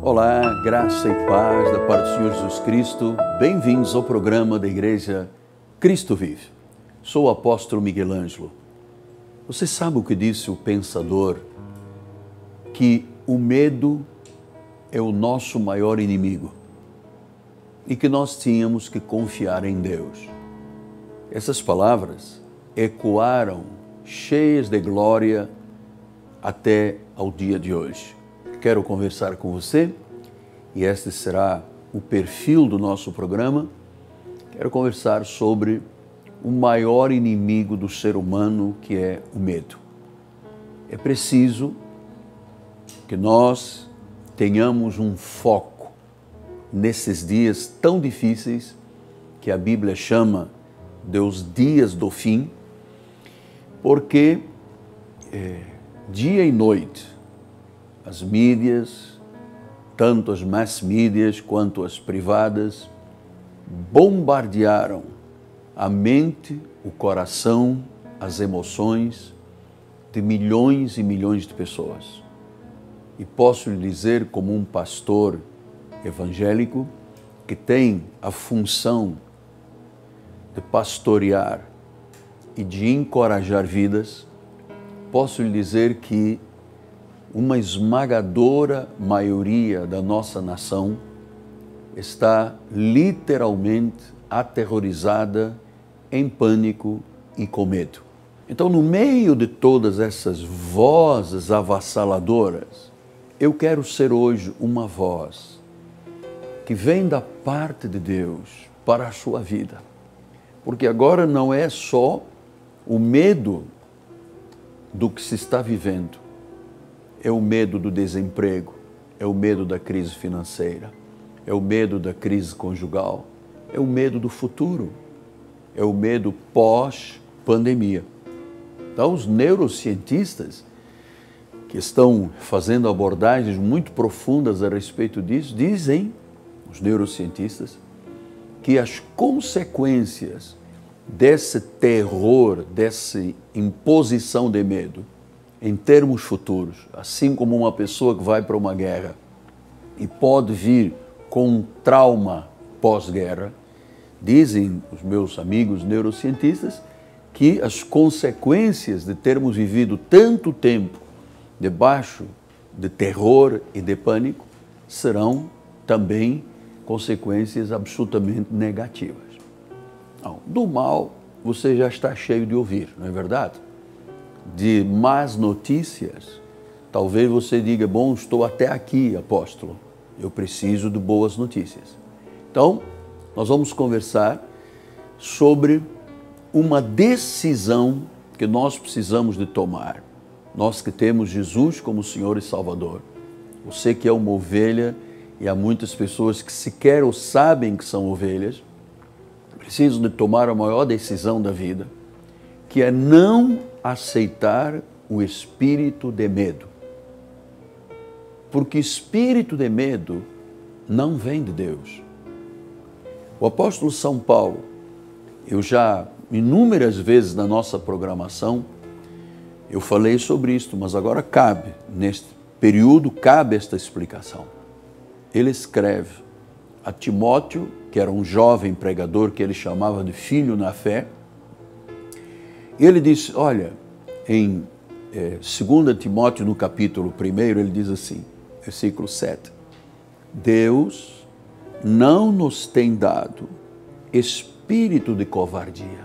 Olá, graça e paz da parte do Senhor Jesus Cristo. Bem-vindos ao programa da Igreja Cristo Vive. Sou o apóstolo Miguel Ângelo. Você sabe o que disse o pensador? Que o medo é o nosso maior inimigo e que nós tínhamos que confiar em Deus. Essas palavras ecoaram cheias de glória até ao dia de hoje. Quero conversar com você e este será o perfil do nosso programa. Quero conversar sobre o maior inimigo do ser humano, que é o medo. É preciso que nós tenhamos um foco nesses dias tão difíceis que a Bíblia chama de os dias do fim, porque dia e noite as mídias, tanto as mass mídias quanto as privadas, bombardearam a mente, o coração, as emoções de milhões e milhões de pessoas. E posso lhe dizer, como um pastor evangélico que tem a função de pastorear e de encorajar vidas, posso lhe dizer que uma esmagadora maioria da nossa nação está literalmente aterrorizada, em pânico e com medo. Então, no meio de todas essas vozes avassaladoras, eu quero ser hoje uma voz que vem da parte de Deus para a sua vida. Porque agora não é só o medo do que se está vivendo, é o medo do desemprego, é o medo da crise financeira, é o medo da crise conjugal, é o medo do futuro, é o medo pós-pandemia. Então, os neurocientistas que estão fazendo abordagens muito profundas a respeito disso, dizem, os neurocientistas, que as consequências desse terror, dessa imposição de medo, em termos futuros, assim como uma pessoa que vai para uma guerra e pode vir com um trauma pós-guerra, dizem os meus amigos neurocientistas que as consequências de termos vivido tanto tempo debaixo de terror e de pânico serão também consequências absolutamente negativas. Não, do mal você já está cheio de ouvir, não é verdade? De más notícias, talvez você diga, bom, estou até aqui, apóstolo, eu preciso de boas notícias. Então, nós vamos conversar sobre uma decisão que nós precisamos de tomar. Nós que temos Jesus como Senhor e Salvador. Você que é uma ovelha, e há muitas pessoas que sequer o sabem que são ovelhas, precisam de tomar a maior decisão da vida, que é não aceitar o espírito de medo. Porque espírito de medo não vem de Deus. O apóstolo São Paulo, eu já inúmeras vezes na nossa programação, eu falei sobre isto, mas agora cabe, neste período, cabe esta explicação. Ele escreve a Timóteo, que era um jovem pregador que ele chamava de filho na fé, e ele disse, olha, em 2 Timóteo, no capítulo 1, ele diz assim, versículo 7, Deus não nos tem dado espírito de covardia,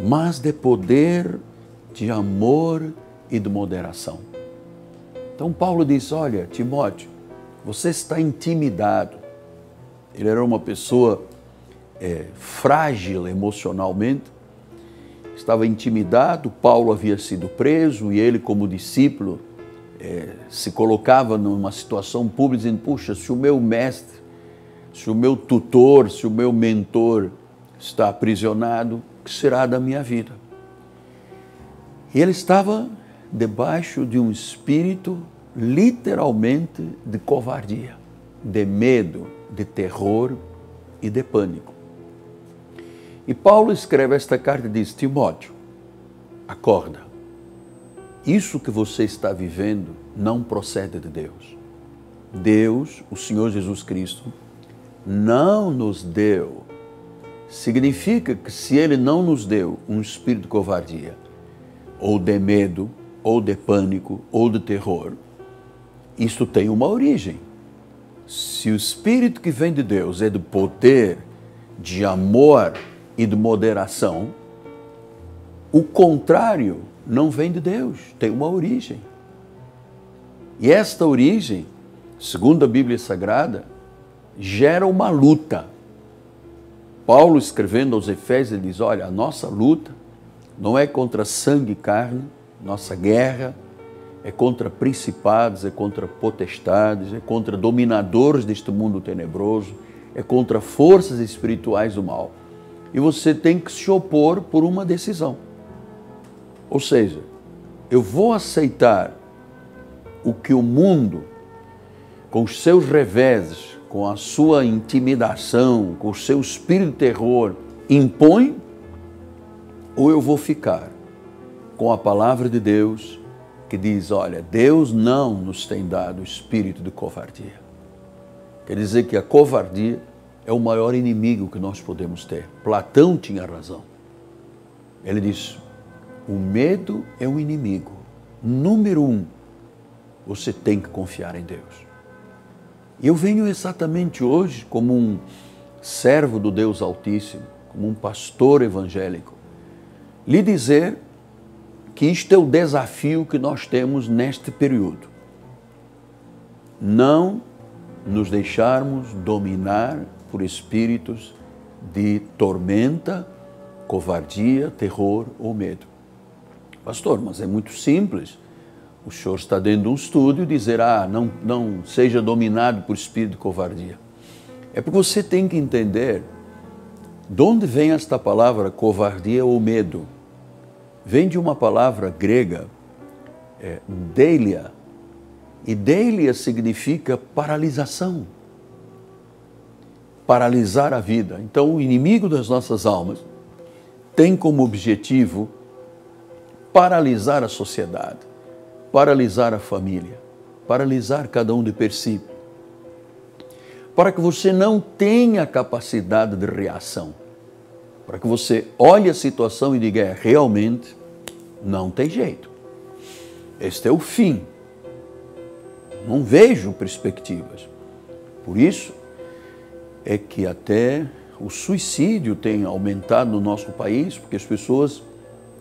mas de poder, de amor e de moderação. Então Paulo diz, olha, Timóteo, você está intimidado. Ele era uma pessoa frágil emocionalmente, estava intimidado, Paulo havia sido preso e ele, como discípulo, se colocava numa situação pública dizendo, puxa, se o meu mestre, se o meu tutor, se o meu mentor está aprisionado, o que será da minha vida? E ele estava debaixo de um espírito literalmente de covardia, de medo, de terror e de pânico. E Paulo escreve esta carta e diz, Timóteo, acorda. Isso que você está vivendo não procede de Deus. Deus, o Senhor Jesus Cristo, não nos deu, significa que se Ele não nos deu um espírito de covardia, ou de medo, ou de pânico, ou de terror, isto tem uma origem. Se o espírito que vem de Deus é de poder, de amor e de moderação, o contrário não vem de Deus, tem uma origem. E esta origem, segundo a Bíblia Sagrada, gera uma luta. Paulo, escrevendo aos Efésios, ele diz, olha, a nossa luta não é contra sangue e carne, nossa guerra é contra principados, é contra potestades, é contra dominadores deste mundo tenebroso, é contra forças espirituais do mal. E você tem que se opor por uma decisão. Ou seja, eu vou aceitar o que o mundo, com os seus reveses, com a sua intimidação, com o seu espírito de terror, impõe, ou eu vou ficar com a palavra de Deus que diz, olha, Deus não nos tem dado espírito de covardia. Quer dizer que a covardia é o maior inimigo que nós podemos ter. Platão tinha razão. Ele disse, o medo é um inimigo. Número 1, você tem que confiar em Deus. E eu venho exatamente hoje como um servo do Deus Altíssimo, como um pastor evangélico, lhe dizer que isto é o desafio que nós temos neste período. Não nos deixarmos dominar por espíritos de tormenta, covardia, terror ou medo. Pastor, mas é muito simples. O senhor está dentro de um estúdio e dizer, não seja dominado por espírito de covardia. É porque você tem que entender de onde vem esta palavra covardia ou medo. Vem de uma palavra grega, deilia, e deilia significa paralisação, paralisar a vida. Então, o inimigo das nossas almas tem como objetivo paralisar a sociedade, paralisar a família, paralisar cada um de per si, para que você não tenha capacidade de reação, para que você olhe a situação e diga, realmente não tem jeito, este é o fim, não vejo perspectivas. Por isso é que até o suicídio tem aumentado no nosso país, porque as pessoas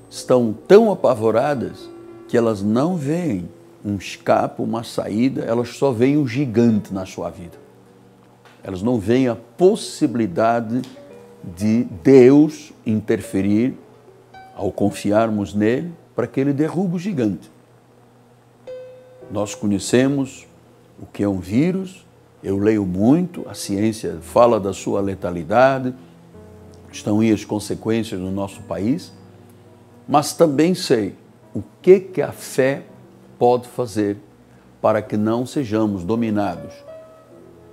estão tão apavoradas que elas não veem um escape, uma saída, elas só veem um gigante na sua vida. Elas não veem a possibilidade de Deus interferir ao confiarmos nele para que ele derrube o gigante. Nós conhecemos o que é um vírus, eu leio muito, a ciência fala da sua letalidade, estão aí as consequências no nosso país, mas também sei o que a fé pode fazer para que não sejamos dominados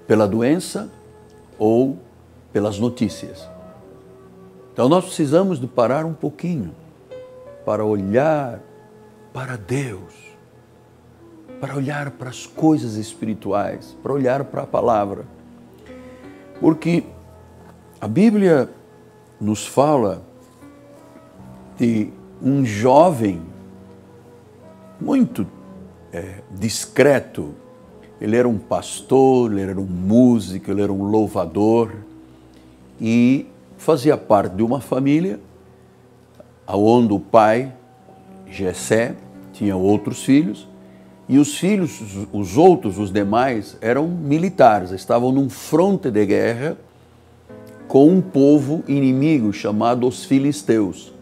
pela doença ou pelas notícias. Então nós precisamos de parar um pouquinho para olhar para Deus, para olhar para as coisas espirituais, para olhar para a palavra. Porque a Bíblia nos fala de um jovem muito discreto. Ele era um pastor, ele era um músico, ele era um louvador e fazia parte de uma família onde o pai, Jessé, tinha outros filhos e os filhos, os outros, os demais, eram militares, estavam num fronte de guerra com um povo inimigo chamado os filisteus.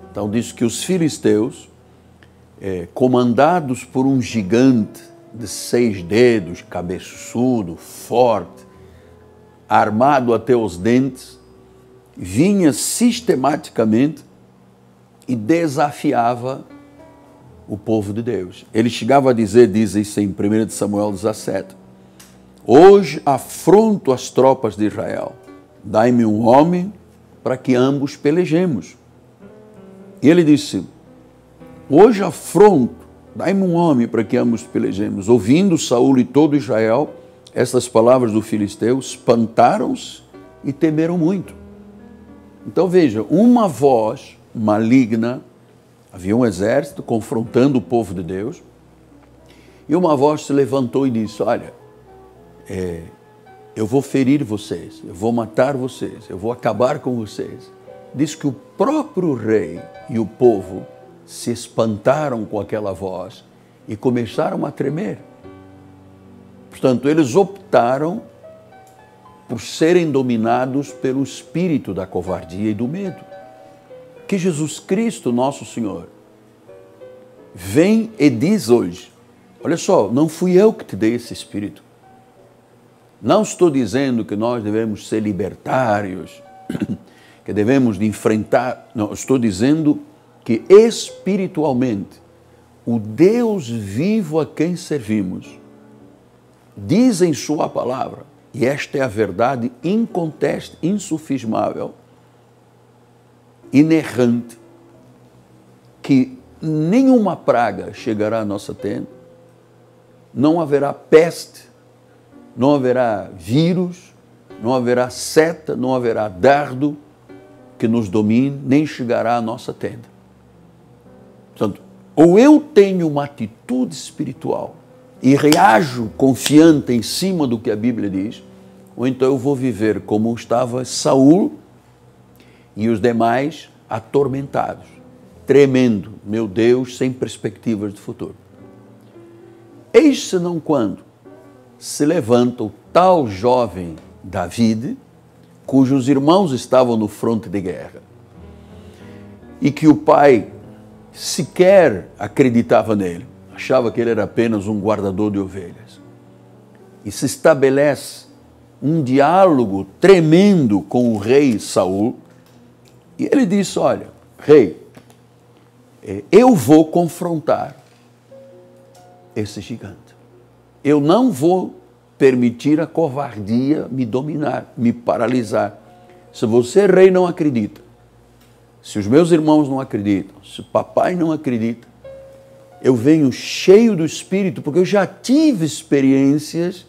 Então diz que os filisteus, comandados por um gigante de 6 dedos, cabeçudo, forte, armado até os dentes, vinha sistematicamente e desafiava o povo de Deus. Ele chegava a dizer, diz isso em 1 Samuel 17, hoje afronto as tropas de Israel, dai-me um homem para que ambos pelejemos. E ele disse, hoje afronto dai-me um homem para que ambos pelejemos. Ouvindo Saul e todo Israel estas palavras do filisteu, espantaram-se e temeram muito. Então veja, uma voz maligna, havia um exército confrontando o povo de Deus, e uma voz se levantou e disse, olha, eu vou ferir vocês, eu vou matar vocês, eu vou acabar com vocês. Diz que o próprio rei e o povo se espantaram com aquela voz e começaram a tremer. Portanto, eles optaram por serem dominados pelo espírito da covardia e do medo. Que Jesus Cristo, nosso Senhor, vem e diz hoje, olha só, não fui eu que te dei esse espírito. Não estou dizendo que nós devemos ser libertários, que devemos de enfrentar, não, estou dizendo que espiritualmente o Deus vivo a quem servimos diz em sua palavra, e esta é a verdade inconteste, insufismável, inerrante, que nenhuma praga chegará à nossa tenda, não haverá peste, não haverá vírus, não haverá seta, não haverá dardo que nos domine, nem chegará à nossa tenda. Portanto, ou eu tenho uma atitude espiritual e reajo confiante em cima do que a Bíblia diz, ou então eu vou viver como estava Saul e os demais atormentados, tremendo, meu Deus, sem perspectivas de futuro. Eis senão quando se levanta o tal jovem David, cujos irmãos estavam no fronte de guerra, e que o pai sequer acreditava nele, achava que ele era apenas um guardador de ovelhas. E se estabelece um diálogo tremendo com o rei Saul, e ele disse, olha, rei, eu vou confrontar esse gigante. Eu não vou permitir a covardia me dominar, me paralisar. Se você, rei, não acredita, se os meus irmãos não acreditam, se o papai não acredita, eu venho cheio do Espírito, porque eu já tive experiências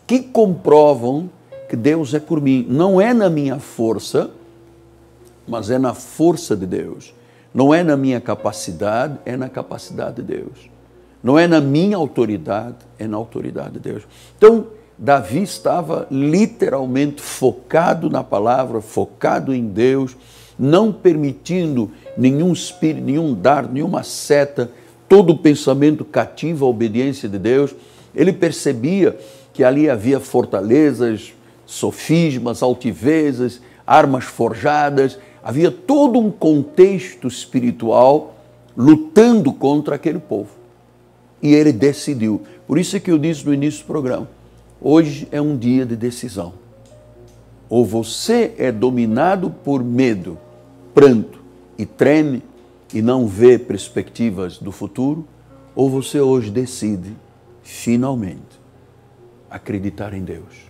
que comprovam que Deus é por mim. Não é na minha força, mas é na força de Deus. Não é na minha capacidade, é na capacidade de Deus. Não é na minha autoridade, é na autoridade de Deus. Então, Davi estava literalmente focado na palavra, focado em Deus, não permitindo nenhum espírito, nenhum dardo, nenhuma seta, todo o pensamento cativo à obediência de Deus. Ele percebia que ali havia fortalezas, sofismas, altivezas, armas forjadas, havia todo um contexto espiritual lutando contra aquele povo. E ele decidiu. Por isso é que eu disse no início do programa, hoje é um dia de decisão. Ou você é dominado por medo, pranto e treme e não vê perspectivas do futuro, ou você hoje decide, finalmente, acreditar em Deus.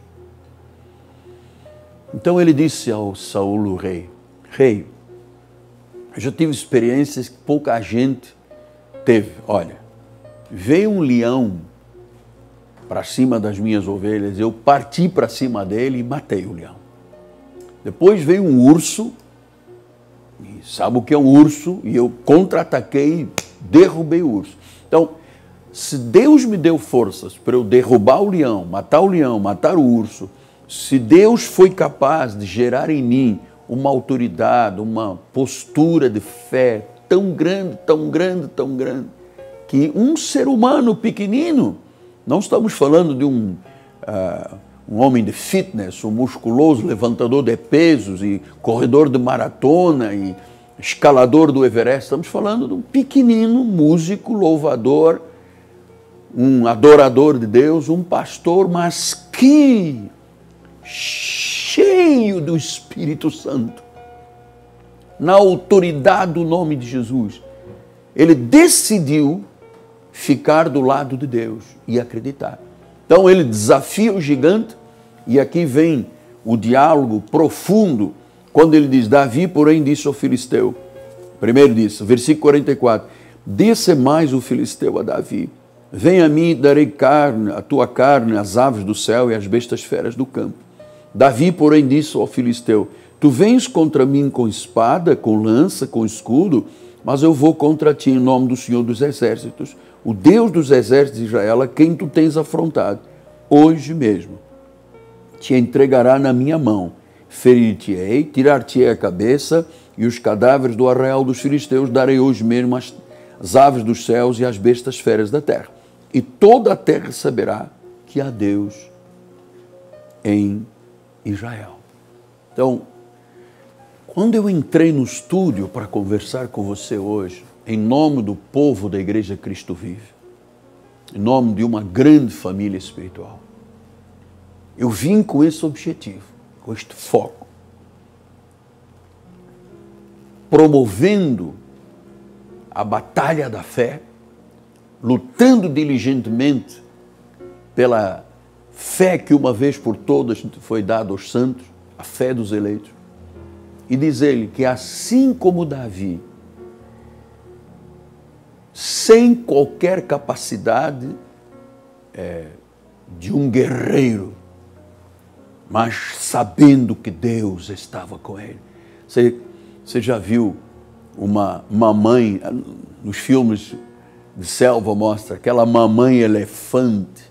Então ele disse ao Saul, o rei, rei, eu já tive experiências que pouca gente teve. Olha, veio um leão para cima das minhas ovelhas, eu parti para cima dele e matei o leão. Depois veio um urso, e sabe o que é um urso? E eu contra-ataquei e derrubei o urso. Então, se Deus me deu forças para eu derrubar o leão, matar o urso, se Deus foi capaz de gerar em mim uma autoridade, uma postura de fé tão grande, tão grande, tão grande, que um ser humano pequenino, não estamos falando de um homem de fitness, um musculoso levantador de pesos e corredor de maratona e escalador do Everest, estamos falando de um pequenino músico, louvador, um adorador de Deus, um pastor, mas que cheio do Espírito Santo, na autoridade do nome de Jesus, ele decidiu ficar do lado de Deus e acreditar. Então ele desafia o gigante, e aqui vem o diálogo profundo, quando ele diz, Davi, porém, disse ao filisteu, primeiro disse, versículo 44, Disse mais o filisteu a Davi: vem a mim, darei carne, a tua carne, às aves do céu e às bestas feras do campo. Davi, porém, disse ao filisteu: tu vens contra mim com espada, com lança, com escudo, mas eu vou contra ti em nome do Senhor dos Exércitos, o Deus dos exércitos de Israel, a quem tu tens afrontado. Hoje mesmo te entregará na minha mão, ferir-te-ei, tirar-te-ei a cabeça, e os cadáveres do arraial dos filisteus darei hoje mesmo às aves dos céus e às bestas feras da terra. E toda a terra saberá que há Deus em Israel. Então, quando eu entrei no estúdio para conversar com você hoje, em nome do povo da Igreja Cristo Vive, em nome de uma grande família espiritual, eu vim com esse objetivo, com este foco, promovendo a batalha da fé, lutando diligentemente pela fé que uma vez por todas foi dada aos santos, a fé dos eleitos, e dizer-lhe que assim como Davi, sem qualquer capacidade de um guerreiro, mas sabendo que Deus estava com ele. Você já viu uma mamãe, nos filmes de selva mostra aquela mamãe elefante,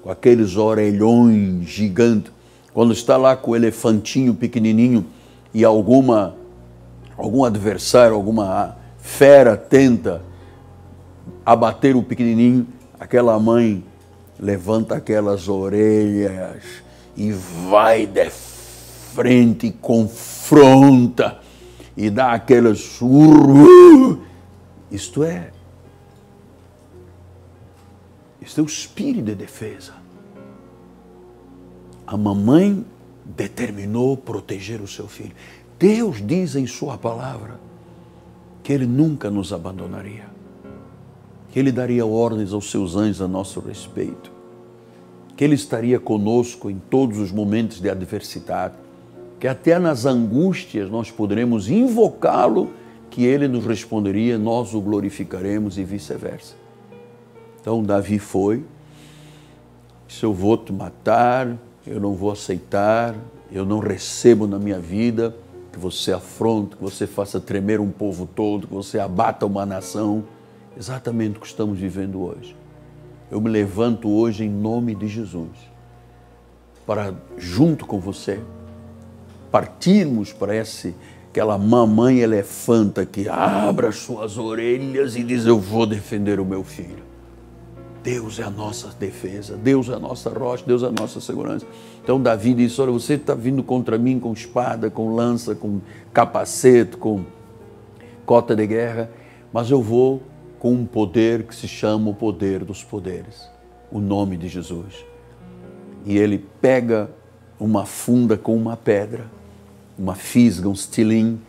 com aqueles orelhões gigantes, quando está lá com o elefantinho pequenininho e algum adversário, alguma fera tenta abater o pequenininho, aquela mãe levanta aquelas orelhas e vai de frente e confronta e dá aquelas Isto é o espírito de defesa. A mamãe determinou proteger o seu filho. Deus diz em sua palavra que Ele nunca nos abandonaria, que Ele daria ordens aos seus anjos a nosso respeito, que Ele estaria conosco em todos os momentos de adversidade, que até nas angústias nós poderemos invocá-lo, que Ele nos responderia, nós o glorificaremos e vice-versa. Então Davi foi, disse: eu vou te matar, eu não vou aceitar, eu não recebo na minha vida que você afronte, que você faça tremer um povo todo, que você abata uma nação. Exatamente o que estamos vivendo hoje. Eu me levanto hoje em nome de Jesus, para, junto com você, partirmos para aquela mamãe elefanta que abre as suas orelhas e diz: eu vou defender o meu filho. Deus é a nossa defesa, Deus é a nossa rocha, Deus é a nossa segurança. Então Davi disse: olha, você está vindo contra mim com espada, com lança, com capacete, com cota de guerra, mas eu vou com um poder que se chama o poder dos poderes, o nome de Jesus. E ele pega uma funda com uma pedra, uma fisga, um estilim.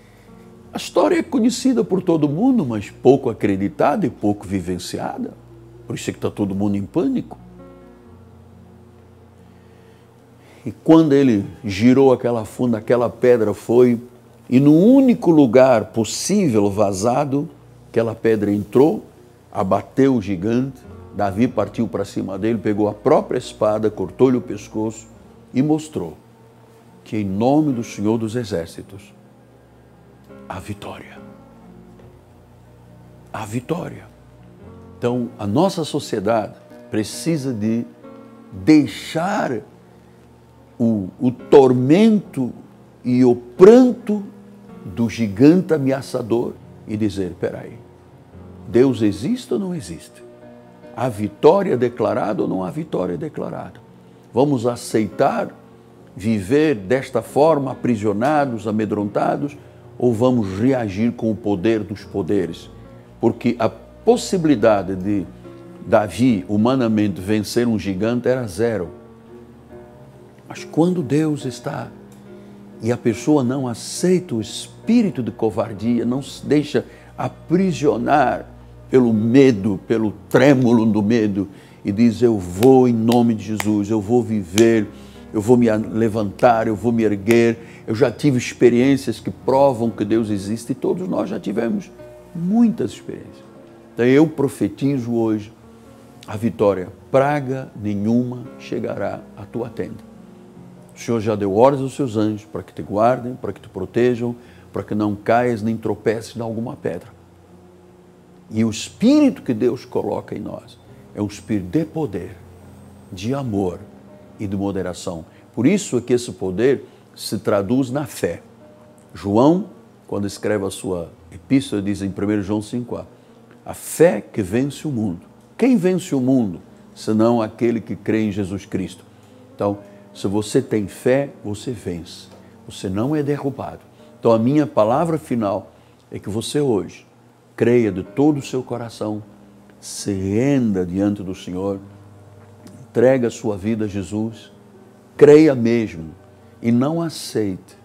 A história é conhecida por todo mundo, mas pouco acreditada e pouco vivenciada. Por isso é que está todo mundo em pânico. E quando ele girou aquela funda, aquela pedra foi, e no único lugar possível vazado, aquela pedra entrou, abateu o gigante. Davi partiu para cima dele, pegou a própria espada, cortou-lhe o pescoço e mostrou que em nome do Senhor dos Exércitos, a vitória. A vitória. Então, a nossa sociedade precisa de deixar o tormento e o pranto do gigante ameaçador e dizer: espera aí, Deus existe ou não existe? Há vitória declarada ou não há vitória declarada? Vamos aceitar viver desta forma, aprisionados, amedrontados, ou vamos reagir com o poder dos poderes? Porque a possibilidade de Davi, humanamente, vencer um gigante era zero. Mas quando Deus está e a pessoa não aceita o espírito de covardia, não se deixa aprisionar pelo medo, pelo trêmulo do medo, e diz: eu vou em nome de Jesus, eu vou viver, eu vou me levantar, eu vou me erguer. Eu já tive experiências que provam que Deus existe, e todos nós já tivemos muitas experiências. Então eu profetizo hoje a vitória. Praga nenhuma chegará à tua tenda. O Senhor já deu ordens aos seus anjos para que te guardem, para que te protejam, para que não caias nem tropeces em alguma pedra. E o Espírito que Deus coloca em nós é um Espírito de poder, de amor e de moderação. Por isso é que esse poder se traduz na fé. João, quando escreve a sua epístola, diz em 1 João 5,4, a fé que vence o mundo. Quem vence o mundo, senão aquele que crê em Jesus Cristo? Então, se você tem fé, você vence. Você não é derrubado. Então, a minha palavra final é que você hoje creia de todo o seu coração, se renda diante do Senhor, entrega a sua vida a Jesus, creia mesmo e não aceite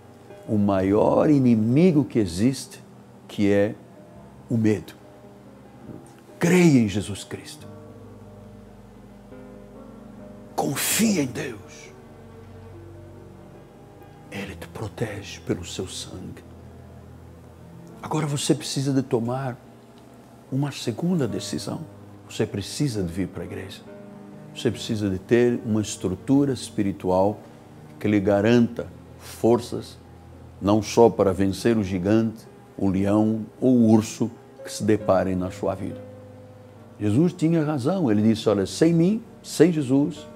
o maior inimigo que existe, que é o medo. Creia em Jesus Cristo. Confia em Deus. Ele te protege pelo seu sangue. Agora você precisa de tomar uma segunda decisão. Você precisa de vir para a igreja. Você precisa de ter uma estrutura espiritual que lhe garanta forças, não só para vencer o gigante, o leão ou o urso que se deparem na sua vida. Jesus tinha razão. Ele disse, olha, sem mim, sem Jesus,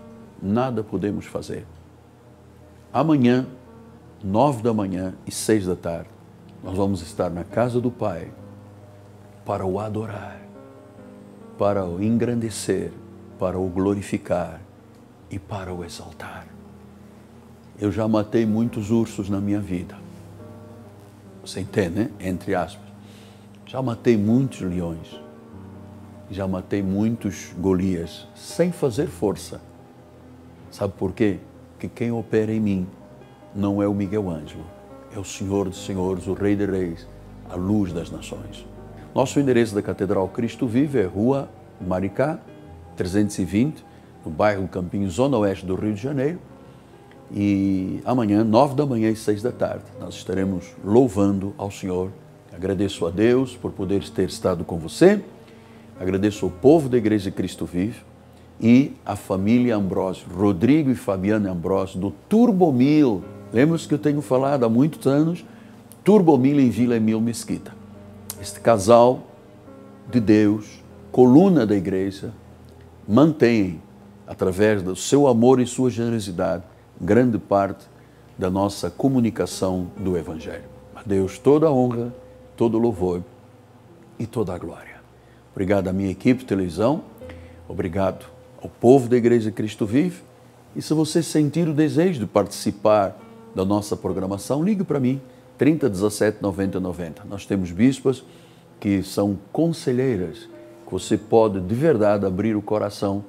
nada podemos fazer. Amanhã, 9 da manhã e 6 da tarde, nós vamos estar na casa do Pai para o adorar, para o engrandecer, para o glorificar e para o exaltar. Eu já matei muitos ursos na minha vida. Você entende, né? Entre aspas. Já matei muitos leões. Já matei muitos Golias sem fazer força. Sabe por quê? Porque quem opera em mim não é o Miguel Ângelo, é o Senhor dos Senhores, o Rei de Reis, a luz das nações. Nosso endereço da Catedral Cristo Vive é Rua Maricá, 320, no bairro Campinho, Zona Oeste do Rio de Janeiro. E amanhã, 9 da manhã e 6 da tarde, nós estaremos louvando ao Senhor. Agradeço a Deus por poder ter estado com você. Agradeço ao povo da Igreja de Cristo Vive e a família Ambrosio, Rodrigo e Fabiana Ambrosio, do Turbomil. Lembra-se que eu tenho falado há muitos anos, Turbomil em Vila Emil Mesquita. Este casal de Deus, coluna da igreja, mantém, através do seu amor e sua generosidade, grande parte da nossa comunicação do Evangelho. A Deus toda a honra, todo o louvor e toda a glória. Obrigado à minha equipe de televisão, obrigado ao povo da Igreja Cristo Vive. E se você sentir o desejo de participar da nossa programação, ligue para mim, 30 17 90 90. Nós temos bispas que são conselheiras, que você pode de verdade abrir o coração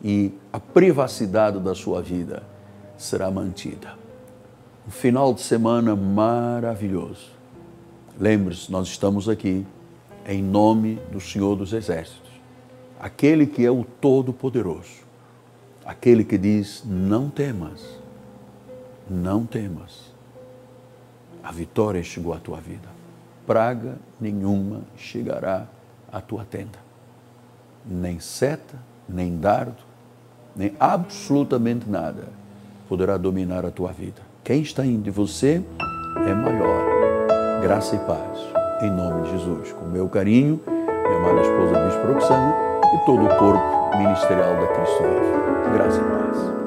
e a privacidade da sua vida será mantida. Um final de semana maravilhoso. Lembre-se, nós estamos aqui em nome do Senhor dos Exércitos, aquele que é o Todo-Poderoso, aquele que diz, não temas, não temas. A vitória chegou à tua vida. Praga nenhuma chegará à tua tenda. Nem seta, nem dardo, nem absolutamente nada poderá dominar a tua vida. Quem está em você é maior. Graça e paz, em nome de Jesus. Com meu carinho, minha amada esposa Bispo Roxana e todo o corpo ministerial da Cristo Vive. Graça e paz.